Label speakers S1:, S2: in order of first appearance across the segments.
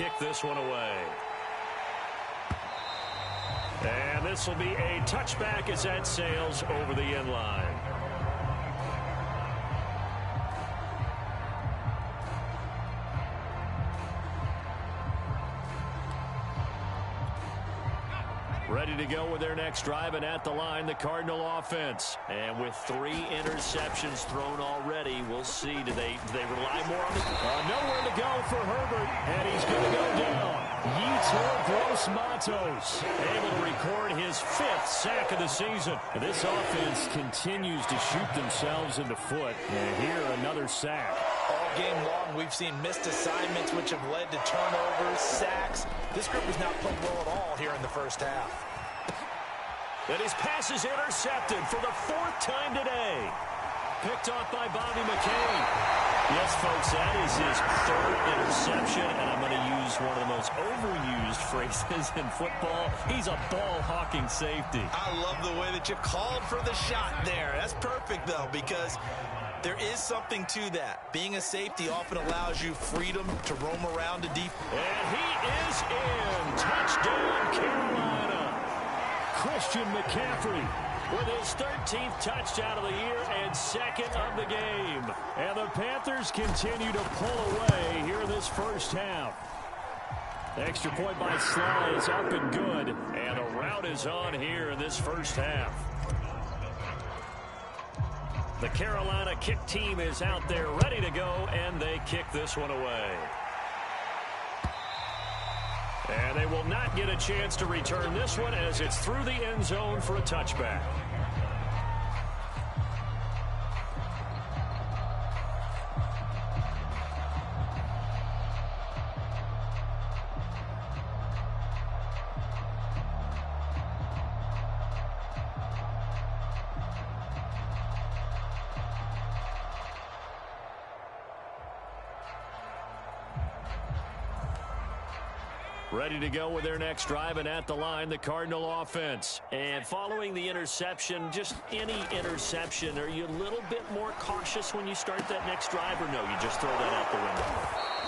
S1: kick this one away. And this will be a touchback as that sails over the end line. Ready to go with their next drive, and at the line, the Cardinal offense. And with 3 interceptions thrown already, we'll see. Do they rely more on the... nowhere to go for Herbert, and he's going to go down. Yetur Gross-Matos able to record his 5th sack of the season. And this offense continues to shoot themselves in the foot. And here, another sack.
S2: All game long, we've seen missed assignments, which have led to turnovers, sacks. This group has not played well at all here in the first half.
S1: And his pass is intercepted for the 4th time today. Picked off by Bobby McCain. Yes, folks, that is his 3rd interception, and I'm going to use one of the most overused phrases in football. He's a ball-hawking safety.
S2: I love the way that you called for the shot there. That's perfect, though, because there is something to that. Being a safety often allows you freedom to roam around the deep.
S1: And he is in. Touchdown, Carolina. Christian McCaffrey with his 13th touchdown of the year and 2nd of the game. And the Panthers continue to pull away here in this first half. Extra point by Sly is up and good. And a rout is on here in this first half. The Carolina kick team is out there ready to go, and they kick this one away. And they will not get a chance to return this one as it's through the end zone for a touchback. Ready to go with their next drive, and at the line, the Cardinal offense. And following the interception, just any interception, are you a little bit more cautious when you start that next drive, or no, you just throw that out the window?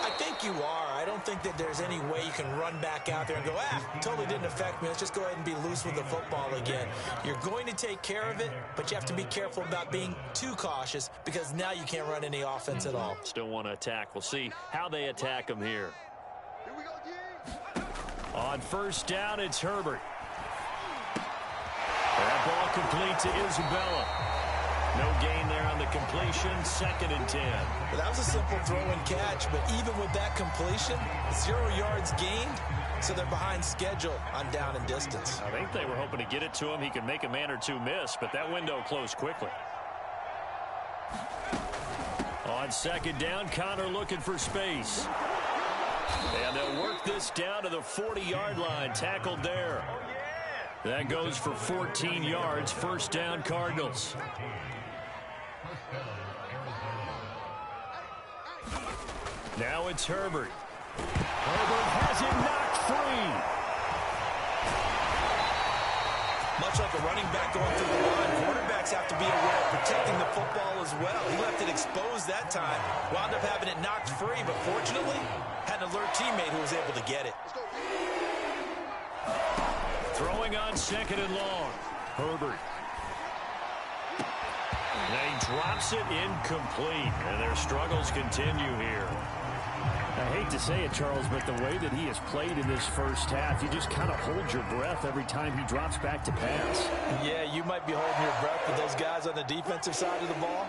S2: I think you are. I don't think that there's any way you can run back out there and go, totally didn't affect me. Let's just go ahead and be loose with the football again. You're going to take care of it, but you have to be careful about being too cautious because now you can't run any offense at all.
S1: Still want to attack. We'll see how they attack them here. On first down, it's Herbert. That ball complete to Isabella. No gain there on the completion. 2nd and 10.
S2: Well, that was a simple throw and catch, but even with that completion, 0 yards gained, so they're behind schedule on down and distance.
S1: I think they were hoping to get it to him. He could make a man or two miss, but that window closed quickly. On 2nd down, Connor looking for space. And they'll work this down to the 40-yard line. Tackled there. That goes for 14 yards. First down, Cardinals. Now it's Herbert. Herbert has him knocked free.
S2: Much like a running back going through the line, quarterbacks have to be aware of protecting the football as well. He left it exposed that time, wound up having it knocked free, but fortunately, had an alert teammate who was able to get it.
S1: Throwing on 2nd and long. Herbert. And he drops it incomplete, and their struggles continue here.
S3: I hate to say it, Charles, but the way that he has played in this first half, you just kind of hold your breath every time he drops back to pass.
S2: Yeah, you might be holding your breath, but those guys on the defensive side of the ball,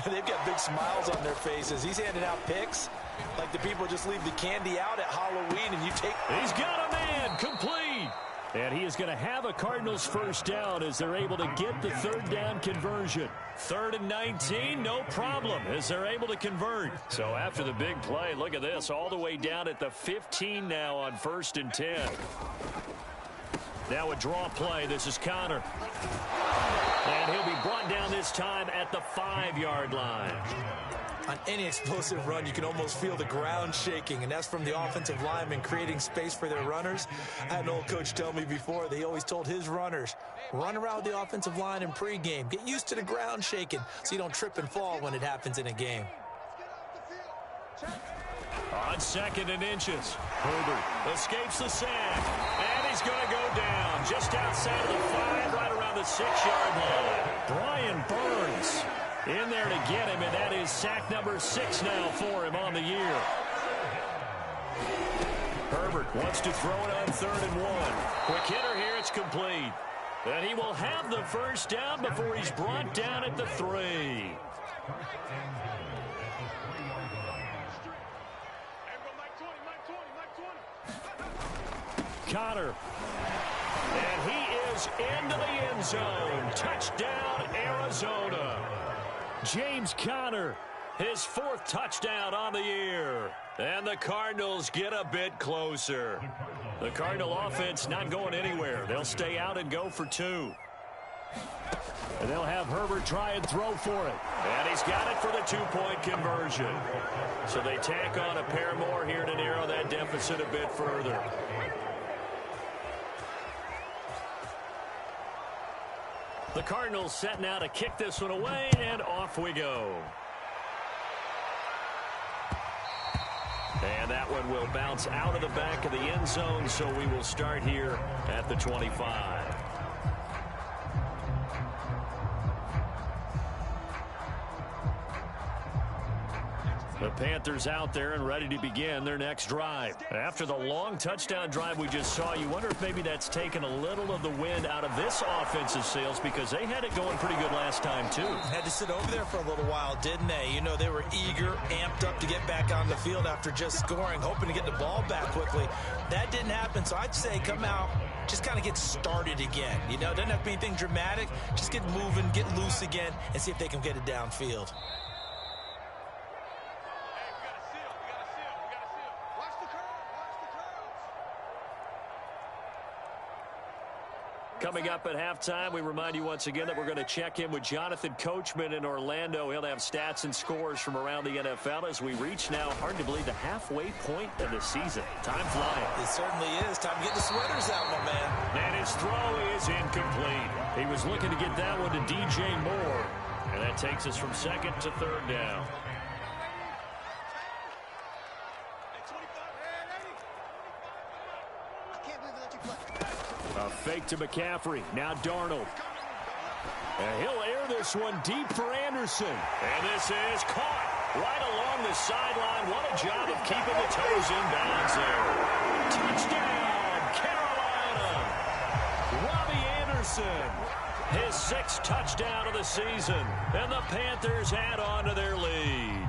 S2: they've got big smiles on their faces. He's handing out picks like the people just leave the candy out at Halloween and you take...
S1: He's got a man, complete. And he is going to have a Cardinals first down as they're able to get the 3rd down conversion. 3rd and 19, no problem, as they're able to convert. So after the big play, look at this, all the way down at the 15 now on 1st and 10. Now a draw play. This is Connor. And he'll be brought down this time at the 5-yard line.
S2: On any explosive run, you can almost feel the ground shaking, and that's from the offensive linemen creating space for their runners. I had an old coach tell me before, they always told his runners, run around the offensive line in pregame. Get used to the ground shaking so you don't trip and fall when it happens in a game.
S1: On 2nd and inches. Herbert escapes the sack. And he's going to go down just outside of the 5, right around the 6-yard line. Brian Burns in there to get him, and that is sack number 6 now for him on the year. Herbert wants to throw it on 3rd and 1. Quick hitter here, it's complete. And he will have the first down before he's brought down at the 3. Connor. And he is into the end zone. Touchdown, Arizona. James Conner, his 4th touchdown on the year. And the Cardinals get a bit closer. The Cardinal offense not going anywhere. They'll stay out and go for 2. And they'll have Herbert try and throw for it. And he's got it for the 2-point conversion. So they tack on a pair more here to narrow that deficit a bit further. The Cardinals setting out to kick this one away, and off we go. And that one will bounce out of the back of the end zone, so we will start here at the 25. The Panthers out there and ready to begin their next drive. After the long touchdown drive we just saw, you wonder if maybe that's taken a little of the wind out of this offensive sails, because they had it going pretty good last time too.
S2: Had to sit over there for a little while, didn't they? You know, they were eager, amped up to get back on the field after just scoring, hoping to get the ball back quickly. That didn't happen, so I'd say come out, just kind of get started again. You know, doesn't have to be anything dramatic. Just get moving, get loose again, and see if they can get it downfield.
S1: Coming up at halftime, we remind you once again that we're going to check in with Jonathan Coachman in Orlando. He'll have stats and scores from around the NFL as we reach now, hard to believe, the halfway point of the season. Time flying.
S2: It certainly is. Time to get the sweaters out, my man.
S1: And his throw is incomplete. He was looking to get that one to DJ Moore. And that takes us from 2nd to 3rd down. A fake to McCaffrey. Now Darnold. And he'll air this one deep for Anderson. And this is caught right along the sideline. What a job of keeping the toes in bounds there. Touchdown, Carolina. Robbie Anderson, his 6th touchdown of the season. And the Panthers add on to their lead.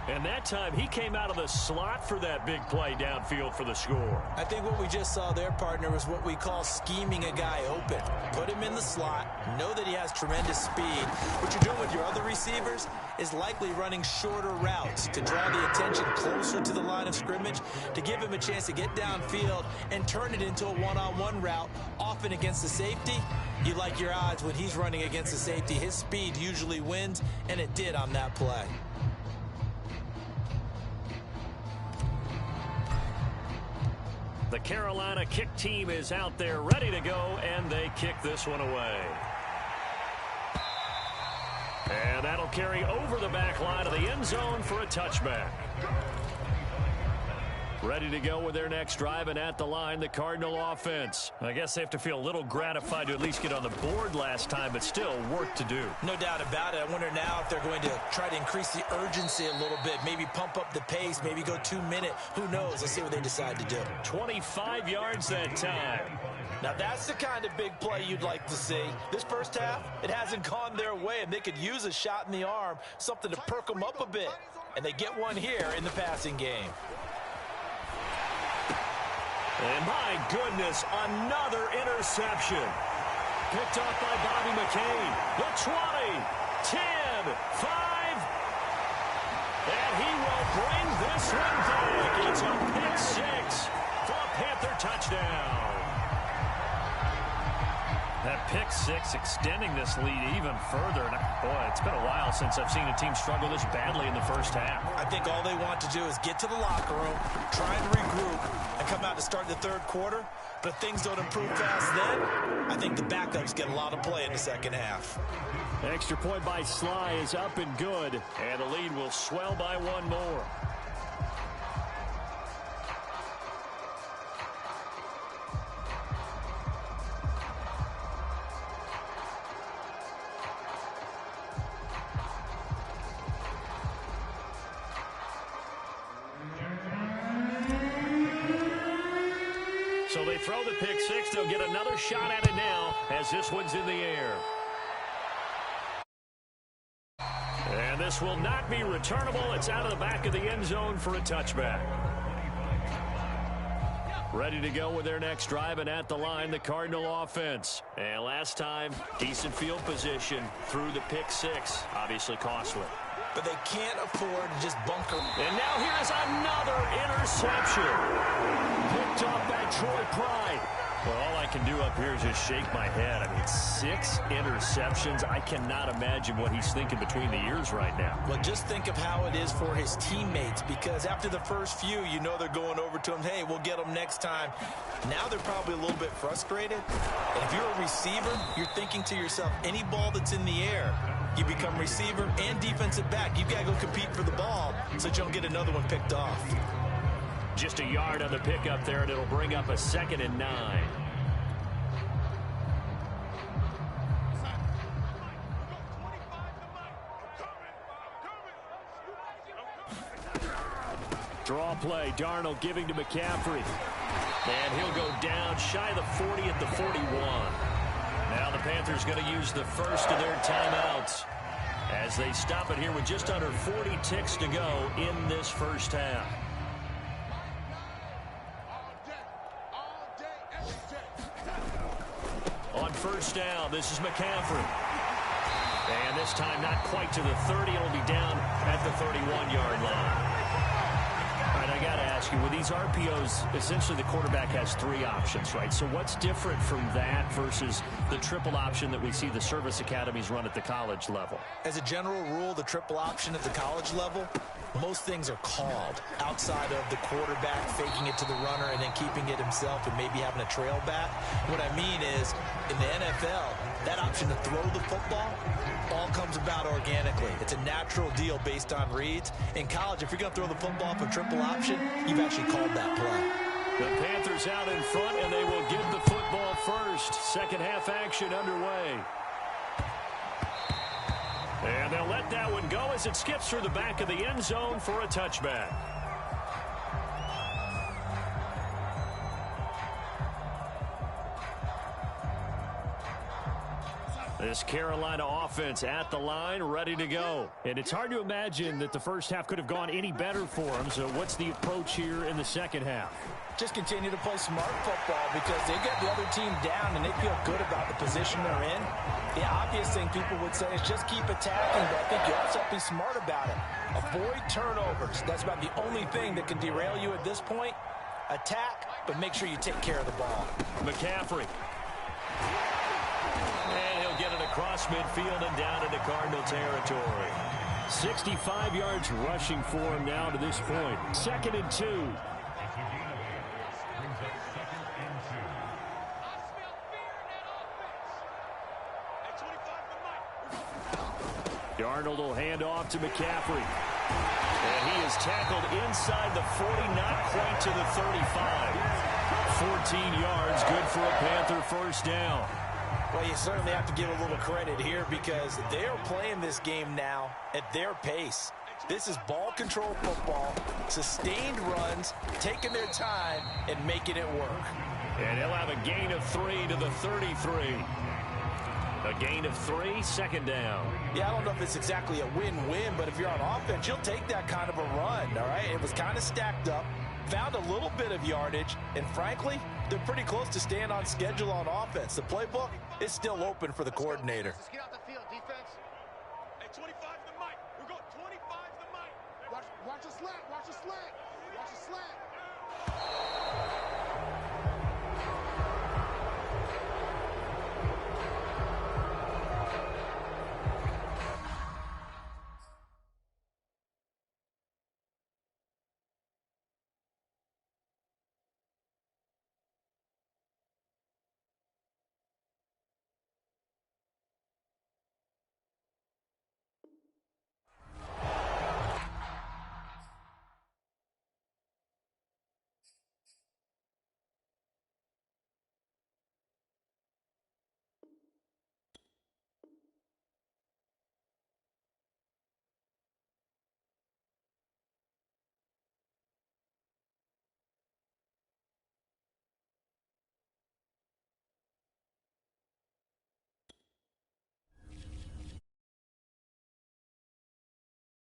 S1: And that time, he came out of the slot for that big play downfield for the score.
S2: I think what we just saw there, partner, was what we call scheming a guy open. Put him in the slot, know that he has tremendous speed. What you're doing with your other receivers is likely running shorter routes to draw the attention closer to the line of scrimmage, to give him a chance to get downfield and turn it into a one-on-one route, often against the safety. You like your odds when he's running against the safety. His speed usually wins, and it did on that play.
S1: The Carolina kick team is out there ready to go, and they kick this one away. And that'll carry over the back line of the end zone for a touchback. Ready to go with their next drive, and at the line, the Cardinal offense. I guess they have to feel a little gratified to at least get on the board last time, but still work to do.
S2: No doubt about it. I wonder now if they're going to try to increase the urgency a little bit, maybe pump up the pace, maybe go 2-minute. Who knows? Let's see what they decide to do.
S1: 25 yards that time.
S2: Now that's the kind of big play you'd like to see. This first half, it hasn't gone their way, and they could use a shot in the arm, something to perk them up a bit. And they get one here in the passing game.
S1: And my goodness, another interception. Picked off by Bobby McCain. The 20, 10, 5. And he will bring this one back. It's a pick 6 for a Panther touchdown. That pick 6 extending this lead even further. And boy, it's been a while since I've seen a team struggle this badly in the first half.
S2: I think all they want to do is get to the locker room, try and regroup, and come out to start the third quarter. But if things don't improve fast then, I think the backups get a lot of play in the second half.
S1: Extra point by Sly is up and good. And the lead will swell by one more. So they throw the pick six. They'll get another shot at it now as this one's in the air. And this will not be returnable. It's out of the back of the end zone for a touchback. Ready to go with their next drive, and at the line, the Cardinal offense. And last time, decent field position through the pick six. Obviously costly.
S2: But they can't afford to just bunker.
S1: And now here's another interception. Picked off by Troy Pride. Well, all I can do up here is just shake my head. I mean, 6 interceptions. I cannot imagine what he's thinking between the ears right now.
S2: Well, just think of how it is for his teammates, because after the first few, you know they're going over to him, hey, we'll get them next time. Now they're probably a little bit frustrated. And if you're a receiver, you're thinking to yourself, any ball that's in the air, you become receiver and defensive back. You've got to go compete for the ball so that you don't get another one picked off.
S1: Just a yard on the pickup there, and it'll bring up a 2nd and 9. Draw play. Darnold giving to McCaffrey. And he'll go down shy of the 40 at the 41. Now the Panthers going to use the first of their timeouts as they stop it here with just under 40 ticks to go in this first half. On first down, this is McCaffrey. And this time not quite to the 30. It'll be down at the 31-yard line. All right, I got to ask you, with these RPOs, essentially the quarterback has 3 options, right? So what's different from that versus the triple option that we see the service academies run at the college level?
S2: As a general rule, the triple option at the college level, most things are called outside of the quarterback faking it to the runner and then keeping it himself and maybe having a trail back. What I mean is, in the NFL, that option to throw the football all comes about organically. It's a natural deal based on reads. In college, if you're going to throw the football for triple option, you've actually called that play.
S1: The Panthers out in front, and they will get the football first. Second half action underway. And they'll let that one go as it skips through the back of the end zone for a touchback. This Carolina offense at the line, ready to go.
S3: And it's hard to imagine that the first half could have gone any better for them. So what's the approach here in the second half?
S2: Just continue to play smart football because they get the other team down and they feel good about the position they're in. The obvious thing people would say is just keep attacking, but I think you also have to be smart about it. Avoid turnovers. That's about the only thing that can derail you at this point. Attack, but make sure you take care of the ball.
S1: McCaffrey. And he'll get it across midfield and down into Cardinal territory.
S3: 65 yards rushing for him now to this point. 2nd and 2. Darnold will hand off to McCaffrey.
S1: And he is tackled inside the 40, not quite to the 35. 14 yards, good for a Panther first down.
S2: Well, you certainly have to give a little credit here because they're playing this game now at their pace. This is ball control football, sustained runs, taking their time, and making it work.
S1: And he'll have a gain of 3 to the 33. A gain of 3, 2nd down.
S2: Yeah, I don't know if it's exactly a win-win, but if you're on offense, you'll take that kind of a run, all right? It was kind of stacked up, found a little bit of yardage, and frankly, they're pretty close to staying on schedule on offense. The playbook is still open for the coordinator.
S4: Get out the field, defense. Hey, 25 to the mic. We're going 25 to the mic. Watch the slant. Watch the slant.